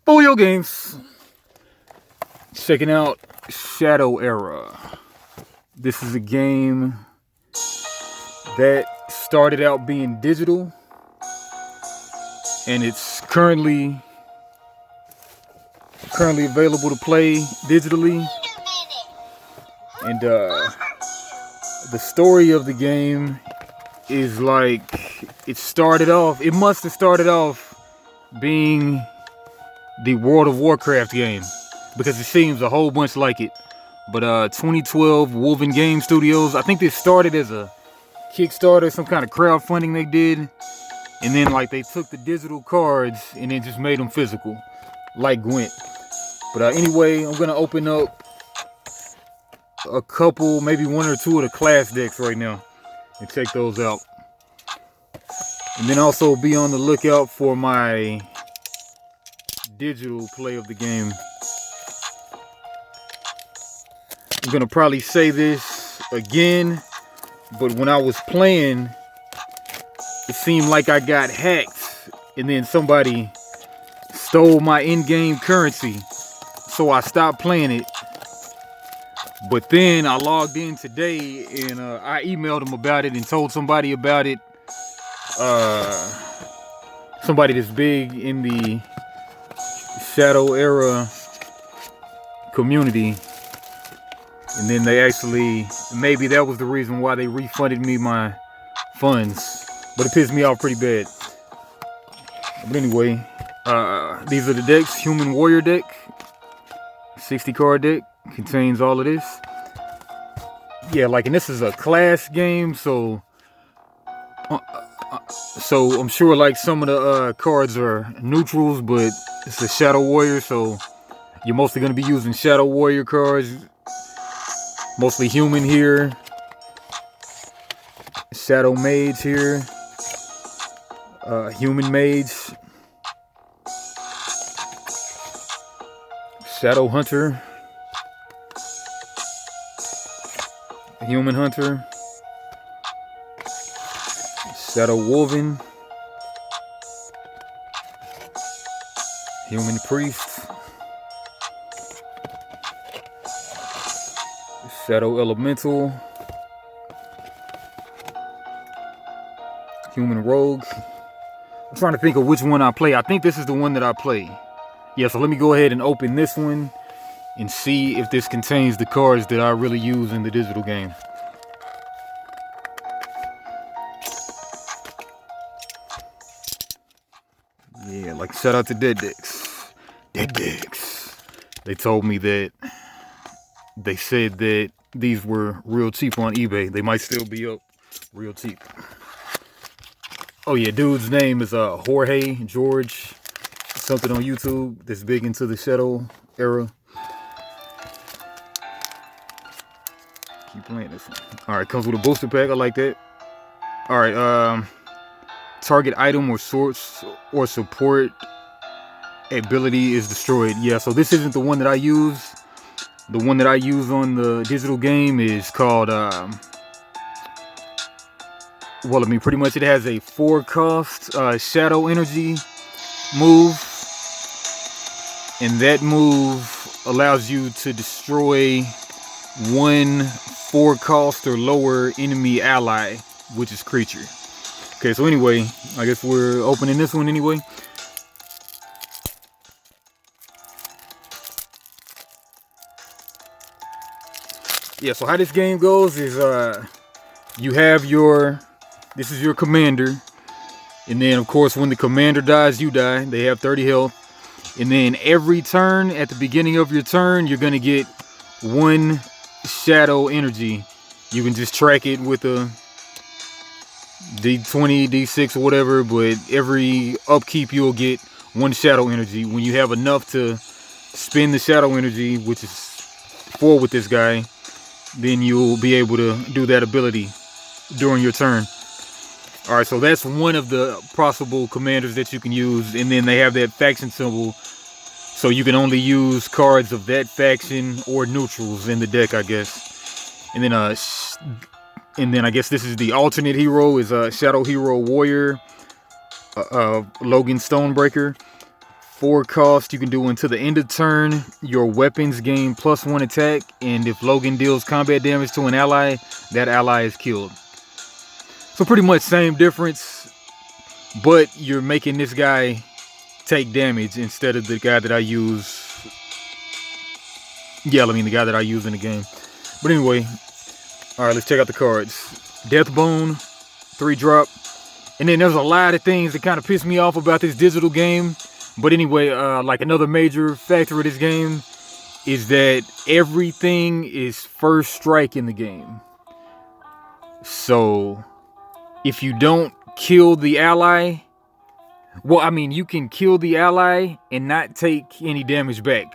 Booyah Games. Checking out Shadow Era. This is a game that started out being digital, and it's currently available to play digitally. And the story of the game is like it must have started off being the World of Warcraft game, because it seems a whole bunch like it. But 2012 Wolven Game Studios, I think this started as a Kickstarter, some kind of crowdfunding they did, and then like they took the digital cards and then just made them physical, like Gwent. But anyway, I'm gonna open up a couple, maybe one or two of the class decks right now and check those out. And then also be on the lookout for my digital play of the game. I'm gonna probably say this again, but when I was playing, it seemed like I got hacked and then somebody stole my in-game currency, so I stopped playing it. But then I logged in today and I emailed them about it and told somebody about it. Somebody that's big in the Shadow Era community. And then they actually, maybe that was the reason why they refunded me my funds. But it pissed me off pretty bad. But anyway, these are the decks. Human Warrior deck. 60 card deck. Contains all of this. Yeah, like, and this is a class game, so I'm sure like some of the cards are neutrals, but it's a Shadow Warrior, so you're mostly going to be using Shadow Warrior cards. Mostly human here. Shadow Mage here. Human Mage. Shadow Hunter. Human Hunter. Shadow Wolven. Human Priest. Shadow Elemental. Human Rogue. I'm trying to think of which one I play. I think this is the one that I play. Yeah, so let me go ahead and open this one and see if this contains the cards that I really use in the digital game. Yeah, like, shout out to Dead Decks. Dead Decks. They told me that they said that these were real cheap on eBay. They might still be up real cheap. Oh yeah, dude's name is Jorge George something on YouTube that's big into the Shadow Era. Keep playing this one. Alright, comes with a booster pack. I like that. Alright, target item or source or support ability is destroyed. Yeah, so this isn't the one that I use. The one that I use on the digital game is called, well, I mean, pretty much it has a 4-cost Shadow Energy move. And that move allows you to destroy one 4-cost or lower enemy ally, which is creature. Okay, so anyway, I guess we're opening this one anyway. Yeah, so how this game goes is you have this is your commander, and then of course when the commander dies, you die. They have 30 health, and then every turn, at the beginning of your turn, you're gonna get 1 shadow energy. You can just track it with a D20, D6 or whatever, but every upkeep you'll get 1 shadow energy. When you have enough to spend the shadow energy, which is 4 with this guy, then you'll be able to do that ability during your turn. Alright, so that's one of the possible commanders that you can use, and then they have that faction symbol, so you can only use cards of that faction or neutrals in the deck, I guess. And then I guess this is the alternate hero, is Shadow Hero Warrior, Logan Stonebreaker. 4 cost. You can do until the end of turn. Your weapons gain +1 attack, and if Logan deals combat damage to an ally, that ally is killed. So pretty much same difference, but you're making this guy take damage instead of the guy that I use. Yeah, I mean the guy that I use in the game. But anyway, all right, let's check out the cards. Deathbone, 3-drop. And then there's a lot of things that kind of piss me off about this digital game. But anyway, like another major factor of this game is that everything is first strike in the game. So if you don't kill the ally, well, I mean, you can kill the ally and not take any damage back.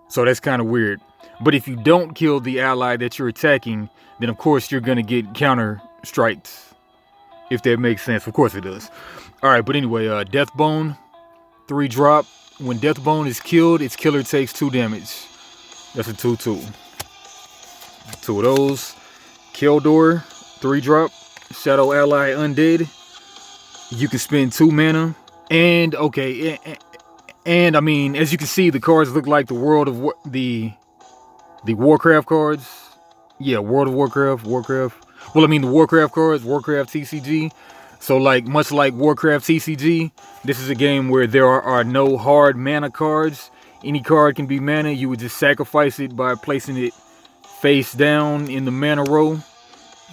So that's kind of weird. But if you don't kill the ally that you're attacking, then of course you're going to get counter strikes. If that makes sense. Of course it does. All right, but anyway, Deathbone, 3-drop. When Deathbone is killed, its killer takes 2 damage. That's a 2/2. 2 of those. Keldor, 3-drop. Shadow ally undead. You can spend 2 mana. And okay, and I mean, as you can see, the cards look like the World of the Warcraft cards. Yeah, World of Warcraft. Well, I mean the Warcraft cards, Warcraft TCG. So like, much like Warcraft TCG, this is a game where there are no hard mana cards. Any card can be mana. You would just sacrifice it by placing it face down in the mana row.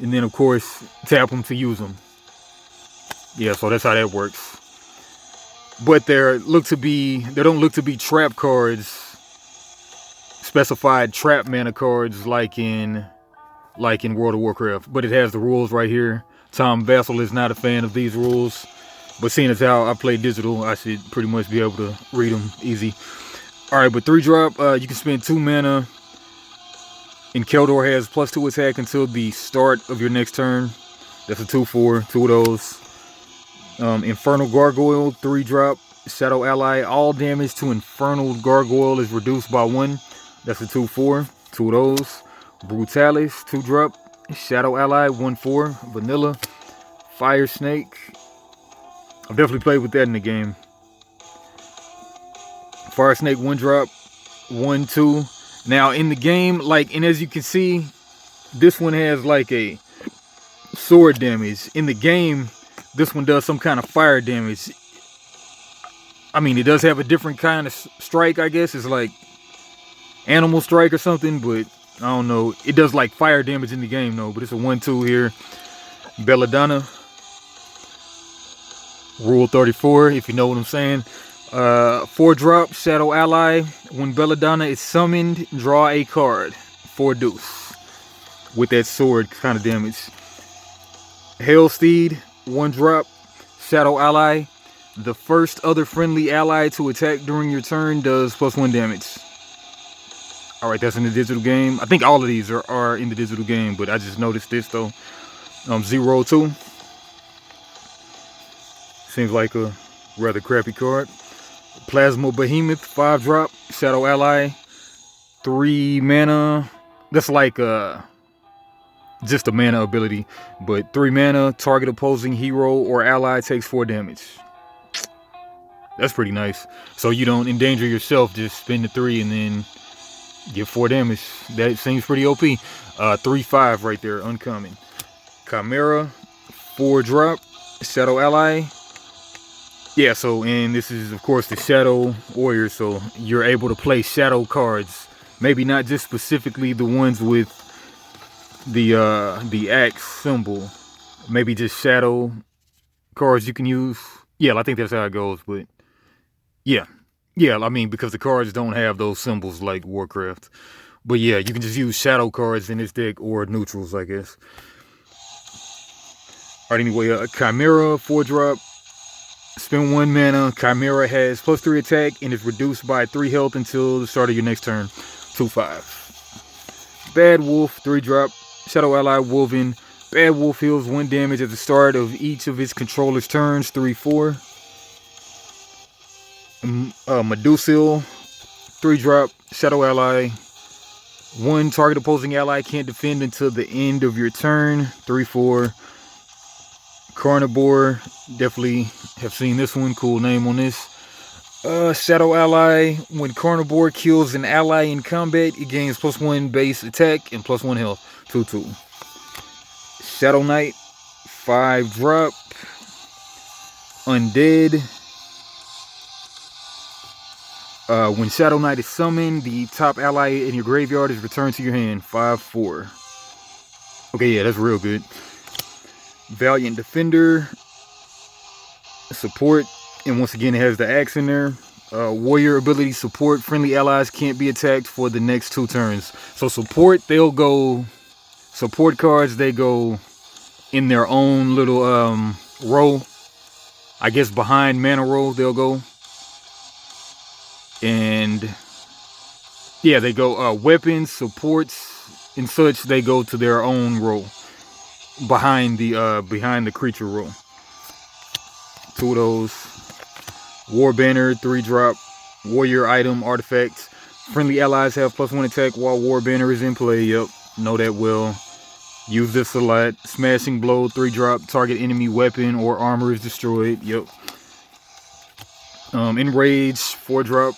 And then of course, tap them to use them. Yeah, so that's how that works. But there don't look to be trap cards, specified trap mana cards like in World of Warcraft. But it has the rules right here. Tom Vassell is not a fan of these rules, but seeing as how I play digital, I should pretty much be able to read them easy. All right, but 3-drop, you can spend 2 mana, and Keldor has +2 attack until the start of your next turn. That's a 2/4, 2 of those. Infernal Gargoyle, 3-drop, Shadow ally. All damage to Infernal Gargoyle is reduced by 1. That's a 2/4, 2 of those. Brutalis, 2-drop, Shadow ally, 1/4, vanilla. Fire Snake. I've definitely played with that in the game. Fire Snake, 1-drop, 1/2. Now in the game, like, and as you can see, this one has like a sword damage. In the game, this one does some kind of fire damage. I mean, it does have a different kind of strike, I guess. It's like animal strike or something, but I don't know. It does like fire damage in the game though, but it's a 1/2 here. Belladonna. Rule 34, if you know what I'm saying. 4-drop, Shadow ally. When Belladonna is summoned, draw a card. 4 deuce. With that sword kind of damage. Hellsteed, 1-drop, Shadow ally. The first other friendly ally to attack during your turn does +1 damage. Alright, that's in the digital game. I think all of these are in the digital game, but I just noticed this though. 0/2. Seems like a rather crappy card. Plasma Behemoth, 5-drop, Shadow ally. 3 mana. That's like just a mana ability, but 3 mana, target opposing hero or ally takes 4 damage. That's pretty nice. So you don't endanger yourself, just spend the 3 and then get 4 damage. That seems pretty OP. 3/5 right there, uncommon. Chimera, 4-drop, Shadow ally. Yeah, so, and this is of course the Shadow Warrior, so you're able to play shadow cards. Maybe not just specifically the ones with the axe symbol. Maybe just shadow cards you can use. Yeah, I think that's how it goes, but yeah, I mean, because the cards don't have those symbols like Warcraft. But yeah, you can just use shadow cards in this deck, or neutrals, I guess. Alright, anyway, Chimera, 4-drop, spend 1 mana. Chimera has +3 attack and is reduced by 3 health until the start of your next turn. 2/5. Bad Wolf, 3-drop, Shadow ally, Wolven. Bad Wolf heals 1 damage at the start of each of its controller's turns. 3/4. Medusil, 3-drop, Shadow ally. 1 target opposing ally can't defend until the end of your turn. 3/4. Carnivore, definitely have seen this one. Cool name on this. Shadow ally. When Carnivore kills an ally in combat, it gains +1 base attack and +1 health. 2/2. Shadow Knight. 5 drop. Undead. When Shadow Knight is summoned, the top ally in your graveyard is returned to your hand. 5/4. Okay, yeah, that's real good. Valiant Defender. Support. And once again, it has the axe in there. Warrior ability support. Friendly allies can't be attacked for the next 2 turns. So support, they'll go... Support cards, they go in their own little row. I guess behind mana row, they'll go. And... yeah, they go weapons, supports, and such. They go to their own row. Behind the creature row. 2 of those. War Banner, 3 drop. Warrior item, artifacts. Friendly allies have +1 attack while War Banner is in play. Yep, know that well. Use this a lot. Smashing Blow, 3 drop. Target enemy weapon or armor is destroyed. Yep. Enrage, 4 drop.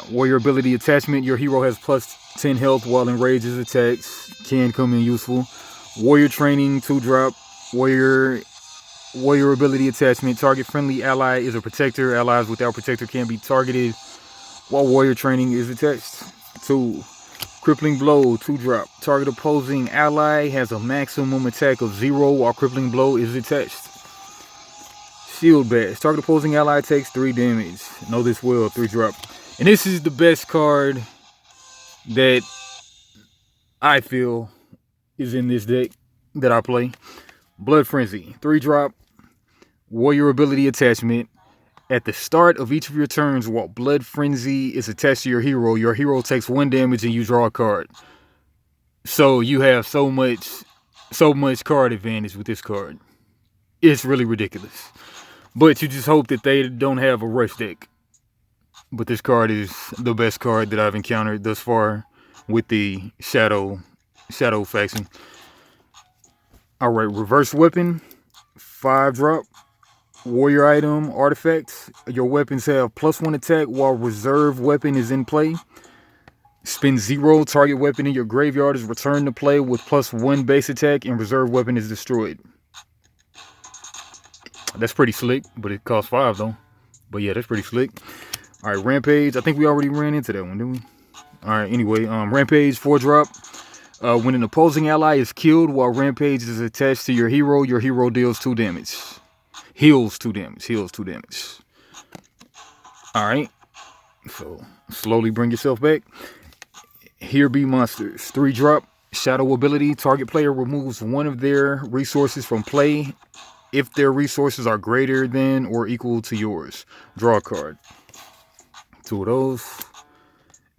Warrior ability attachment. Your hero has +10 health while Enrage is attacked. Can come in useful. Warrior training, 2 drop. Warrior ability attachment. Target friendly ally is a protector. Allies without protector can be targeted while warrior training is attached. 2. Crippling Blow, 2 drop. Target opposing ally has a maximum attack of 0 while Crippling Blow is attached. Shield Bash. Target opposing ally takes 3 damage. Know this well, 3 drop. And this is the best card that I feel is in this deck that I play. Blood Frenzy, 3 drop. Warrior ability attachment. At the start of each of your turns, while Blood Frenzy is attached to your hero takes 1 damage and you draw a card. So you have so much card advantage with this card. It's really ridiculous. But you just hope that they don't have a rush deck. But this card is the best card that I've encountered thus far with the Shadow faction. Alright, Reverse Weapon, 5 drop. Warrior item, artifacts. Your weapons have +1 attack while reserve weapon is in play. Spend 0. Target weapon in your graveyard is returned to play with +1 base attack and reserve weapon is destroyed. That's pretty slick, but it costs 5 though. But yeah, that's pretty slick. Alright, Rampage. I think we already ran into that one, didn't we? Alright, anyway, Rampage, 4 drop. When an opposing ally is killed while Rampage is attached to your hero deals 2 damage. Heals 2 damage. Alright. So, slowly bring yourself back. Here Be Monsters. 3 drop. Shadow ability. Target player removes 1 of their resources from play if their resources are greater than or equal to yours. Draw a card. 2 of those.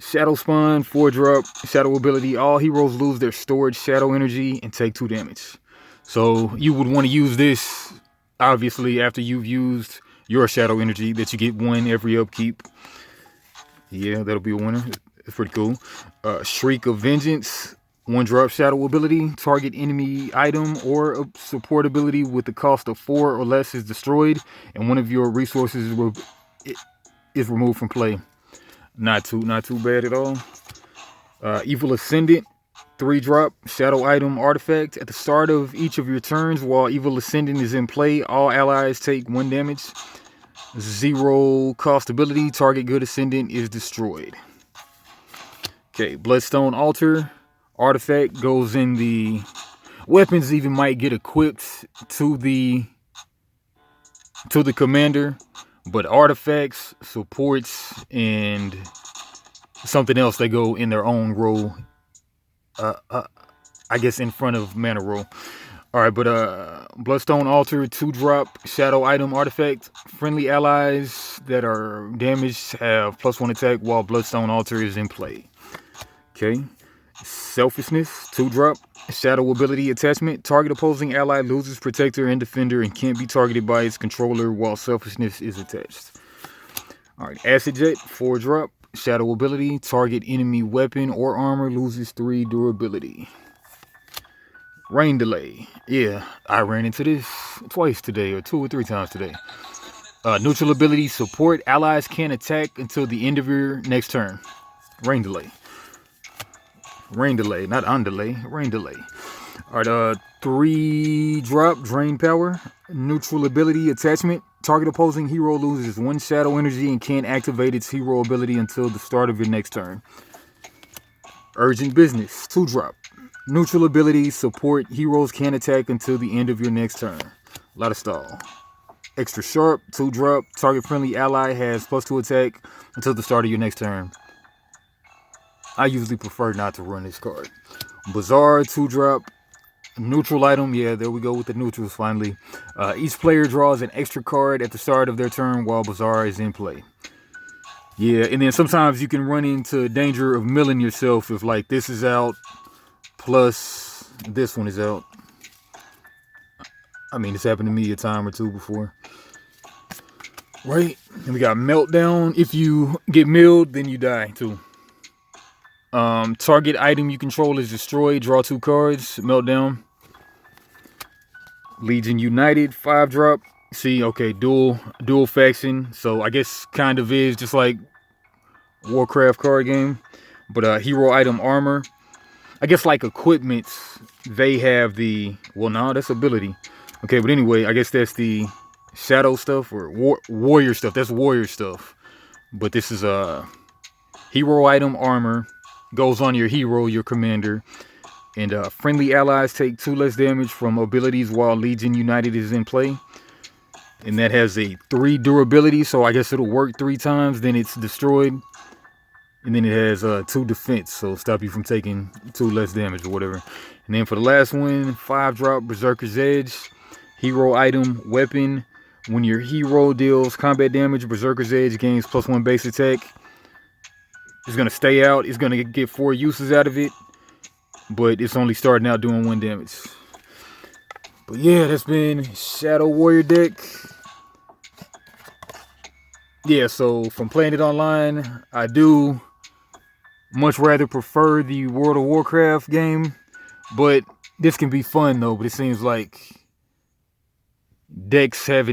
Shadow Spawn. 4 drop. Shadow ability. All heroes lose their stored shadow energy and take 2 damage. So, you would want to use this... obviously, after you've used your shadow energy, that you get 1 every upkeep. Yeah, that'll be a winner. It's pretty cool. Shriek of Vengeance, 1 drop shadow ability. Target enemy item or a support ability with the cost of 4 or less is destroyed, and 1 of your resources is removed from play. Not too bad at all. Evil Ascendant. 3 drop, shadow item, artifact. At the start of each of your turns, while Evil Ascendant is in play, all allies take 1 damage. 0 cost ability, target good ascendant is destroyed. Okay, Bloodstone Altar, artifact goes in the... weapons even might get equipped to the commander, but artifacts, supports, and something else, they go in their own row. I guess in front of mana roll. Alright, but Bloodstone Altar, 2 drop, shadow item, artifact. Friendly allies that are damaged have +1 attack while Bloodstone Altar is in play. Okay. Selfishness, 2 drop, shadow ability attachment. Target opposing ally loses protector and defender and can't be targeted by its controller while selfishness is attached. Alright, Acid Jet, 4 drop. Shadow ability, target enemy weapon or armor loses 3 durability. Rain Delay. Yeah, I ran into this twice today, or 2 or 3 times today. Neutral ability, support. Allies can't attack until the end of your next turn. Rain delay. Rain delay, not on delay. Rain delay. Alright, 3 drop, drain power. Neutral ability, attachment. Target opposing hero loses 1 shadow energy and can't activate its hero ability until the start of your next turn. Urgent business, 2 drop. Neutral ability, support. Heroes can't attack until the end of your next turn. A lot of stall. Extra sharp, 2 drop. Target friendly ally has +2 attack until the start of your next turn. I usually prefer not to run this card. Bazaar, 2 drop. Neutral item, yeah, there we go with the neutrals finally. Each player draws an extra card at the start of their turn while Bazaar is in play. Yeah, and then sometimes you can run into danger of milling yourself if like this is out plus this one is out. I mean, it's happened to me a time or two before. Right, and we got Meltdown. If you get milled, then you die too. Target item you control is destroyed. Draw 2 cards. Meltdown. Legion United, 5 drop. See, okay, dual faction. So I guess kind of is just like Warcraft card game. But hero item armor. I guess like equipments, they have the, well, no, that's ability. Okay, but anyway, I guess that's the shadow stuff or warrior stuff. That's warrior stuff. But this is hero item armor. Goes on your hero, your commander. And friendly allies take 2 less damage from abilities while Legion United is in play. And that has a 3 durability, so I guess it'll work 3 times, then it's destroyed. And then it has 2 defense, so stop you from taking 2 less damage or whatever. And then for the last one, 5 drop, Berserker's Edge. Hero item, weapon. When your hero deals combat damage, Berserker's Edge gains +1 base attack. It's going to stay out. It's going to get 4 uses out of it. But it's only starting out doing 1 damage. But yeah, that's been Shadow Warrior deck. Yeah, so from playing it online, I do much rather prefer the World of Warcraft game. But this can be fun though. But it seems like decks have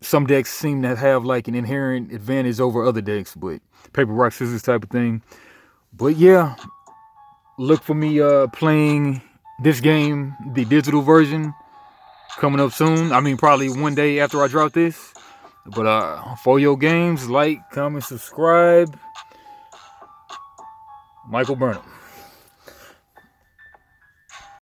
some decks seem to have like an inherent advantage over other decks. But paper, rock, scissors type of thing. But yeah. Look for me playing this game, the digital version, coming up soon. I mean, probably one day after I drop this. But for your games, like, comment, subscribe. Michael Burnham.